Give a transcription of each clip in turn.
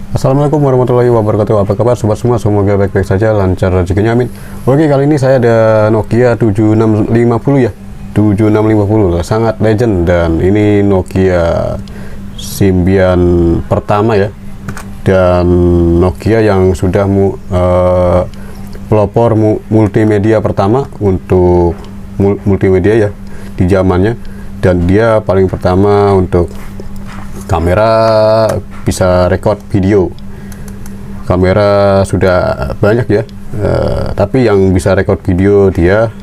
Assalamualaikum warahmatullahi wabarakatuh. Apa kabar sobat semua? Semoga baik-baik saja, lancar rezekinya, amin. Oke, kali ini saya ada Nokia 7650 ya. 7650 sangat legend, dan ini Nokia Symbian pertama ya. Dan Nokia yang sudah pelopor multimedia pertama untuk multimedia ya di zamannya, dan dia paling pertama untuk kamera, bisa record video. Kamera sudah banyak ya, tapi yang bisa record video dia,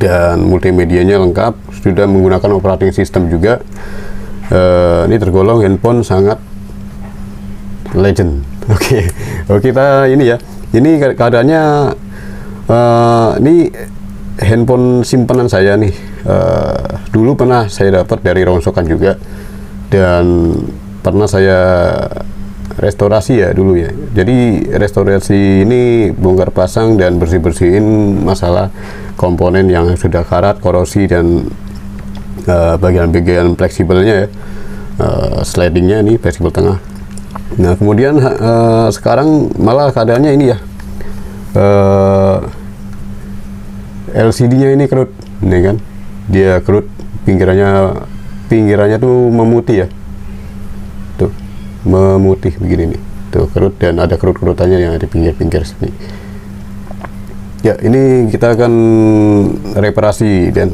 dan multimedianya lengkap, sudah menggunakan operating system juga. Ini tergolong handphone sangat legend. Oke. Kita ini ya, ini keadaannya ini handphone simpanan saya nih. Dulu pernah saya dapat dari rongsokan juga, dan pernah saya restorasi ya dulu ya. Jadi restorasi ini bongkar pasang dan bersih-bersihin masalah komponen yang sudah karat, korosi, dan bagian-bagian fleksibelnya ya, slidingnya ini fleksibel tengah. Nah kemudian sekarang malah keadaannya ini ya, LCD-nya ini kerut, ini kan dia kerut, pinggirannya tuh memutih ya, tuh memutih begini nih, tuh kerut, dan ada kerut-kerutannya yang ada di pinggir-pinggir sini ya. Ini kita akan reparasi, dan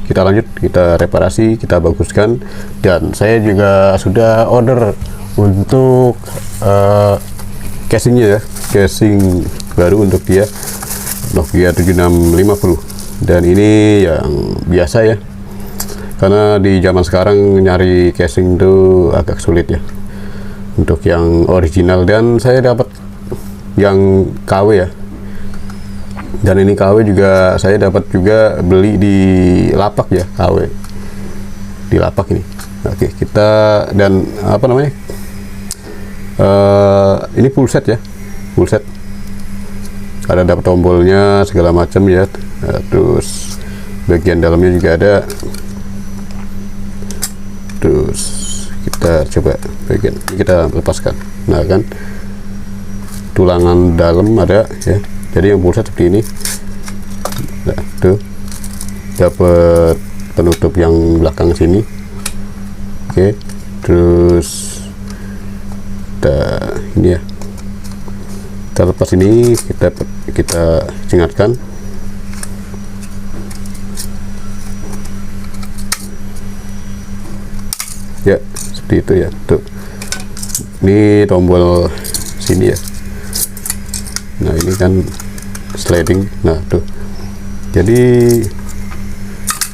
kita lanjut, kita reparasi, kita baguskan. Dan saya juga sudah order untuk casingnya ya, casing baru untuk dia Nokia 7650, dan ini yang biasa ya, karena di zaman sekarang nyari casing itu agak sulit ya untuk yang original. Dan saya dapat yang KW ya, dan ini KW juga saya dapat juga beli di lapak ya, KW di lapak ini. Oke, kita, dan apa namanya, ini full set ya, full set, ada dapat tombolnya segala macam ya, terus bagian dalamnya juga ada. Terus kita coba bagian kita lepaskan. Nah kan, tulangan dalam ada ya, jadi yang full set seperti ini. Nah tuh, dapat penutup yang belakang sini. Oke, terus ini ya, kita lepas ini, kita ingatkan. Ya seperti itu ya, tuh ini tombol sini ya. Nah ini kan sliding. Nah tuh, jadi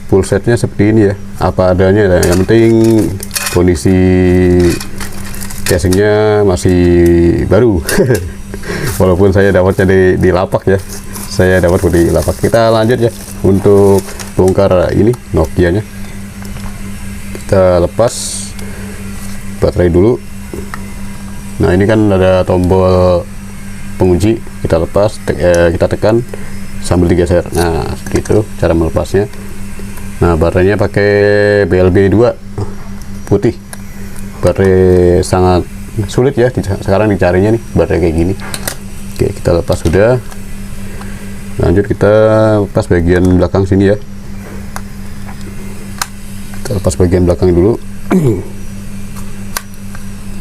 full setnya seperti ini ya, apa adanya. Nah, yang penting kondisi casingnya masih baru. Walaupun saya dapatnya di lapak ya, saya dapat di lapak. Kita lanjut ya untuk bongkar ini Nokia nya. Kita lepas baterai dulu. Nah ini kan ada tombol pengunci, kita lepas, kita tekan sambil digeser. Nah seperti itu cara melepasnya. Nah baterainya pakai BLB 2 putih. Baterai sangat sulit ya sekarang dicarinya nih, baterai kayak gini. Oke, kita lepas sudah. Lanjut kita lepas bagian belakang sini ya. Kita lepas bagian belakang dulu.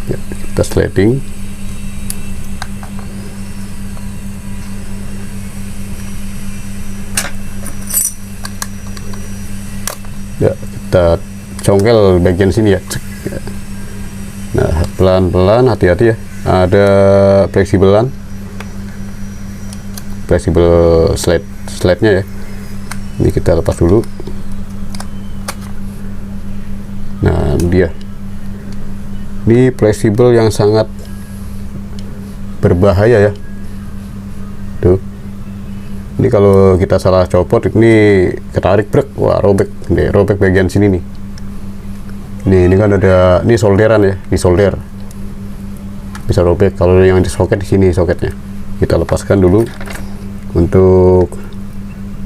Ya, kita sliding. Ya, kita congkel bagian sini ya. Nah pelan-pelan, hati-hati ya, ada fleksibel slide-nya ya. Ini kita lepas dulu. Nah dia, ini fleksibel yang sangat berbahaya ya. Tuh, ini kalau kita salah copot, ini ketarik brek, wah robek deh, robek bagian sini nih. Ini kan ada, ini solderan ya, di solder bisa robek. Kalau yang di soket, di sini soketnya, kita lepaskan dulu untuk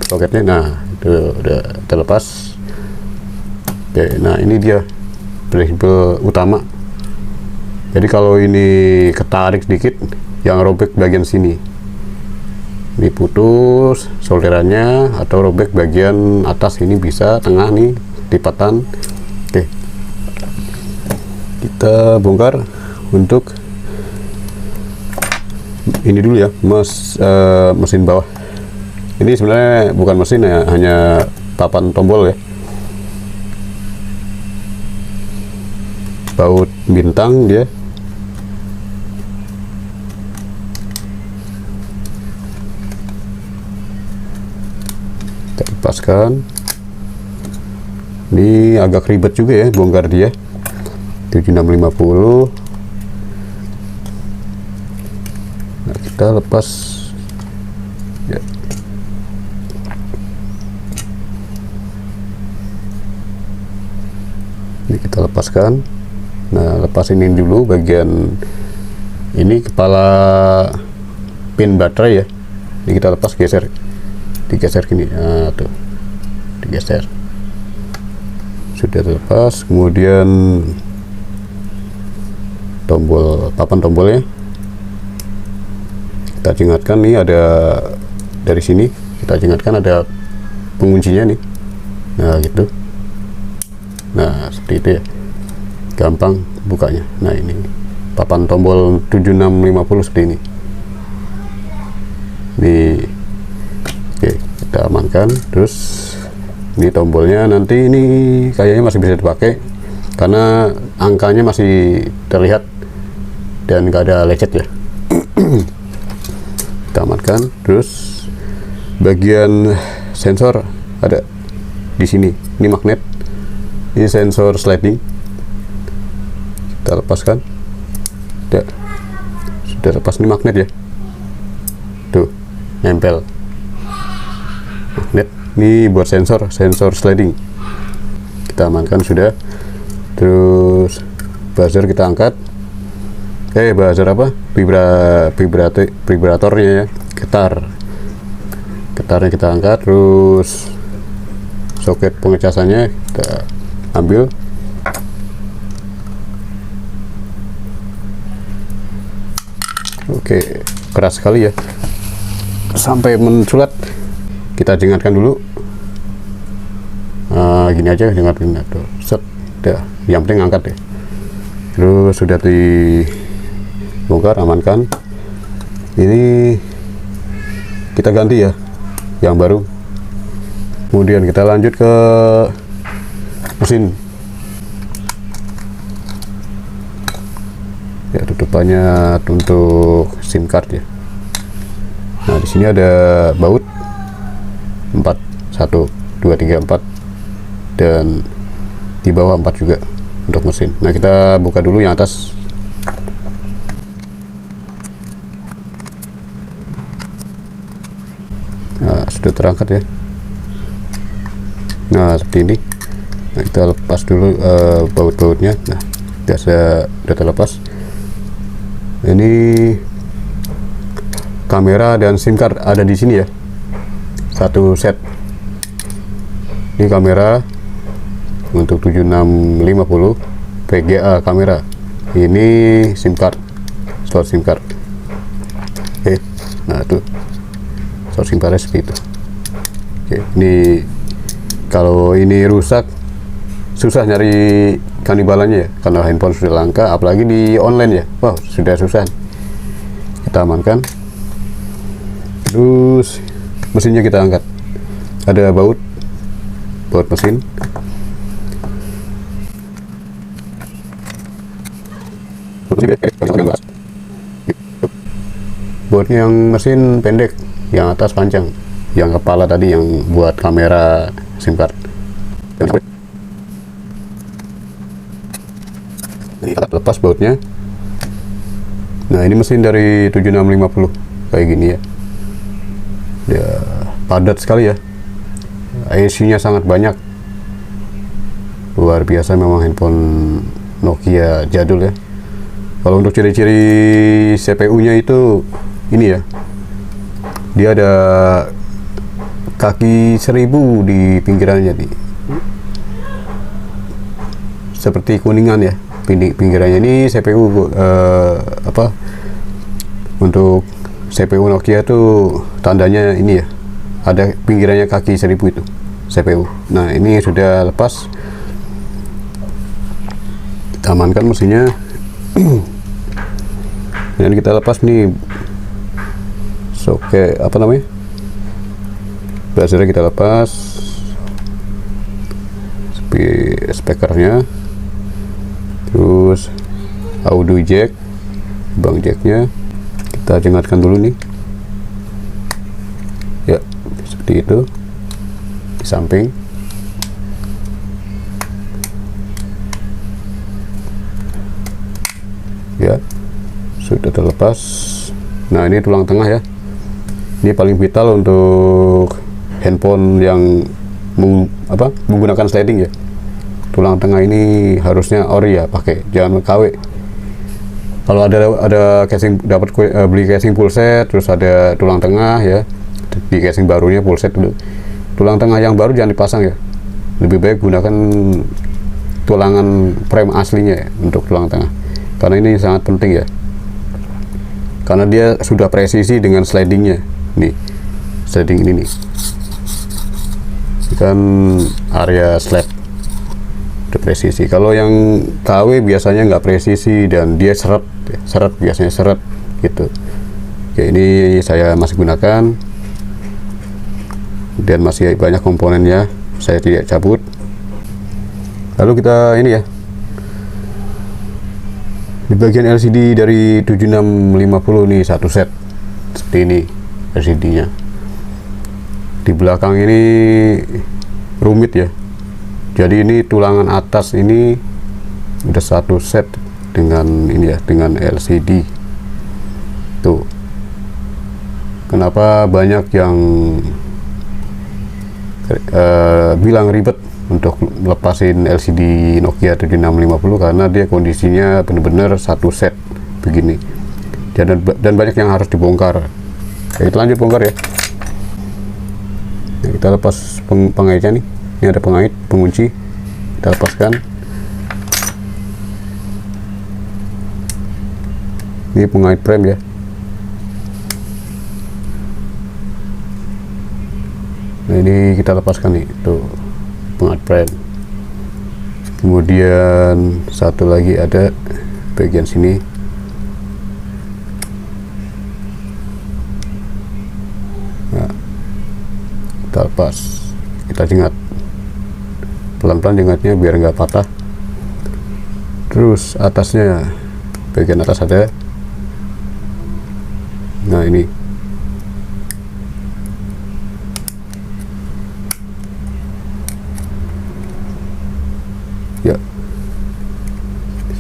soketnya. Nah itu udah terlepas. Oke, nah ini dia fleksibel utama. Jadi kalau ini ketarik sedikit, yang robek bagian sini. Ini putus solderannya, atau robek bagian atas ini bisa, tengah nih lipatan. Oke, kita bongkar untuk ini dulu ya, mesin bawah. Ini sebenarnya bukan mesin ya, hanya papan tombol ya. Baut bintang dia. Kita lepaskan. Ini agak ribet juga ya bongkar dia. 7650. Nah, kita lepas ya. Ini kita lepaskan. Nah, lepasin ini dulu bagian ini, kepala pin baterai ya. Ini kita lepas, digeser gini. Nah, tuh digeser, sudah terlepas. Kemudian papan tombolnya kita jengatkan. Nih ada dari sini kita jengatkan, ada penguncinya nih. Nah gitu. Nah seperti itu ya, gampang bukanya. Nah ini papan tombol 7650 seperti ini. Oke, kita amankan. Terus ini tombolnya, nanti ini kayaknya masih bisa dipakai karena angkanya masih terlihat dan nggak ada lecet ya. Kita amankan. Terus bagian sensor ada di sini. Ini magnet. Ini sensor sliding. Kita lepaskan. Sudah lepas. Ini magnet ya. Tuh, nempel. Magnet. Ini buat sensor sliding. Kita amankan sudah. Terus buzzer kita angkat. Buzzer apa? Vibratornya ya. Getarnya kita angkat. Terus soket pengecasannya kita ambil. Oke, keras sekali ya, sampai menculat. Kita jengatkan dulu. Gini aja, jengatkan tuh, set, dah. Yang penting angkat ya. Terus sudah dibongkar, amankan. Ini kita ganti ya, yang baru. Kemudian kita lanjut ke mesin. Ya, tutupannya untuk SIM card ya. Nah, di sini ada baut 4, 1, 2, 3, 4, dan di bawah 4 juga untuk mesin. Nah, kita buka dulu yang atas. Nah, sudah terangkat ya. Nah, seperti ini. Nah, kita lepas dulu baut-bautnya. Nah, sudah terlepas. Ini kamera dan SIM card ada di sini ya, satu set. Ini kamera untuk 7650 VGA kamera. Ini SIM card, slot SIM card. Oke, nah tuh slot SIM card seperti itu. Oke, ini kalau ini rusak susah nyari kanibalannya ya, karena handphone sudah langka, apalagi di online ya. Wow, sudah susah. Kita amankan. Terus mesinnya kita angkat. Ada baut mesin. Bautnya yang mesin pendek, yang atas panjang, yang kepala tadi yang buat kamera SIM card. Lepas bautnya. Nah, ini mesin dari 7650 kayak gini ya. Ya, padat sekali ya. IC-nya sangat banyak. Luar biasa memang handphone Nokia jadul ya. Kalau untuk ciri-ciri CPU-nya itu ini ya. Dia ada kaki 1000 di pinggirannya nih. Seperti kuningan ya. pinggirannya ini CPU untuk CPU Nokia tuh tandanya ini ya, ada pinggirannya kaki 1000 itu CPU. Nah ini sudah lepas, kita amankan mesinnya. Dan kita lepas nih soket buzzer kita lepas, speakernya, terus audio jack, bang jacknya kita jengatkan dulu nih ya, seperti itu di samping. Ya sudah terlepas. Nah ini tulang tengah ya, ini paling vital untuk handphone yang menggunakan sliding ya. Tulang tengah ini harusnya ori ya, pakai, jangan KW. Kalau ada casing, dapat beli casing full set, terus ada tulang tengah ya, di casing barunya full set dulu. Tulang tengah yang baru jangan dipasang ya, lebih baik gunakan tulangan frame aslinya ya untuk tulang tengah, karena ini sangat penting ya, karena dia sudah presisi dengan slidingnya. Nih sliding ini nih kan area slab udah presisi. Kalau yang KW biasanya nggak presisi dan dia seret biasanya seret gitu. Oke, ini saya masih gunakan dan masih banyak komponennya, saya tidak cabut. Lalu kita ini ya, di bagian LCD dari 7650 nih satu set seperti ini LCD nya. Di belakang ini rumit ya, jadi ini tulangan atas ini udah satu set dengan ini ya, dengan LCD tuh. Kenapa banyak yang bilang ribet untuk melepasin LCD Nokia 7650, karena dia kondisinya benar-benar satu set begini, dan banyak yang harus dibongkar. Kita lanjut bongkar ya. Nah, kita lepas pengaitnya nih. Ini ada pengait, pengunci, kita lepaskan. Ini pengait frame ya. Nah ini kita lepaskan nih, tuh pengait frame. Kemudian satu lagi ada bagian sini. Nah, kita lepas, kita jengat pelan-pelan, jengatnya biar nggak patah. Terus atasnya, bagian atas ada. Nah ini ya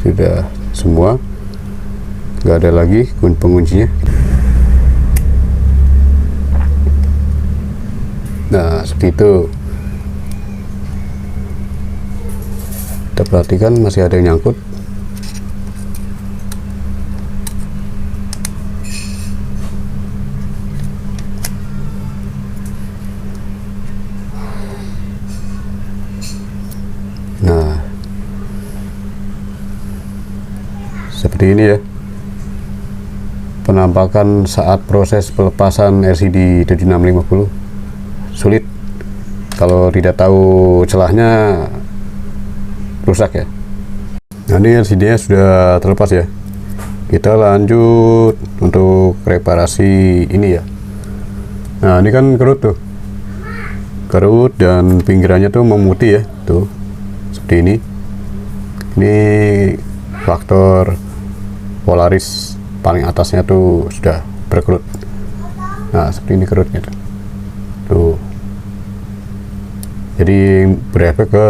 sudah semua, nggak ada lagi penguncinya. Nah seperti itu. Kita perhatikan masih ada yang nyangkut. Nah seperti ini ya penampakan saat proses pelepasan LCD 7650. Sulit kalau tidak tahu celahnya, rusak ya. Nah ini LCD nya sudah terlepas ya. Kita lanjut untuk reparasi ini ya. Nah ini kan kerut tuh, kerut dan pinggirannya tuh memutih ya, tuh seperti ini. Ini faktor Polaris paling atasnya tuh sudah berkerut. Nah seperti ini kerutnya tuh. Jadi berefek ke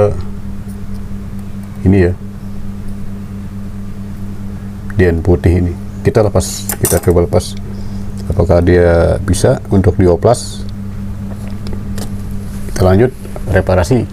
ini ya, dian putih ini. Kita lepas, kita coba lepas apakah dia bisa untuk dioplas. Kita lanjut reparasi.